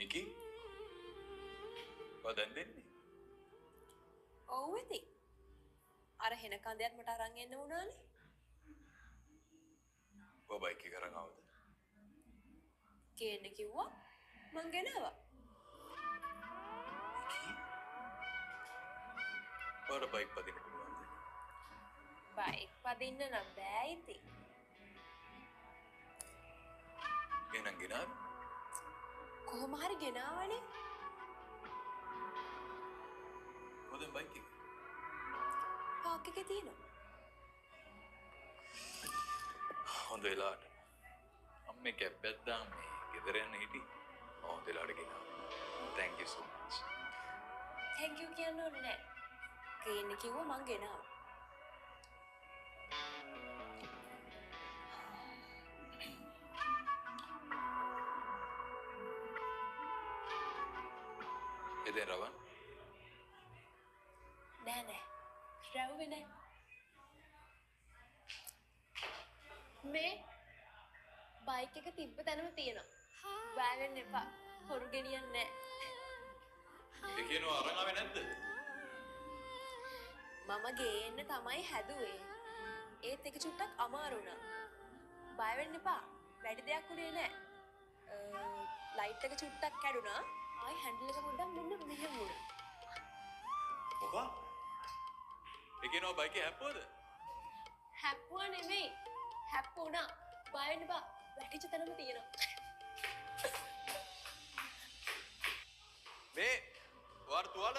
නිකි ඔදන් දෙන්නේ ඔව් ඉතින් අර හෙන කන්දයක් මට අරන් එන්න වුණානේ ඔය බයික් එක අරන් ආවද ගේන්න කිව්වා මං ගෙනාවා ඔයාට බයික් පදින්න පුළුවන්ද බයික් පදින්න නම් බෑ ඉතින් එහෙනම් ගෙනාවේ කොහොම හරි ගෙනාවනේ මොකද බයික් එක පාක් එකේ තියෙනවා හොඳ වෙලාවට අම්මේ කැප් එකක් දාන්න මේ ගෙදර යන්න හිටි හොඳ වෙලාවට ගෙනාවා thank you so much thank you කියන්න ඕනේ නෑ ගේන්න කිව්වා මං ගෙනාවා එදෙන් රවන් නෑ රැව්වේ නෑ මේ බයික් එක තිබ්බ තැනම තියෙනවා බෑ වෙන්න එපා හොරු ගෙනියන්නේ නෑ ඒ කියනවා අරන් ආවේ නැද්ද මම ගේන්න තමයි හැදුවේ ඒත් එක චුට්ටක් අමාරු වුණා බය වෙන්න එපා වැඩි දෙයක් උනේ නෑ ලයිට් එක චුට්ටක් කැඩුනා ආයි හැන්ඩල් එක පොඩ්ඩක් මෙන්න මෙහෙම වුණා මොකක් ඒ කියනවා බයික් එක හැප්පුවද හැප්පුවා නෙමෙයි හැප්පුණා බය වෙන්න එපා වැටිච්ච තැනම තියෙනවා මේ ඔයාට තුවාල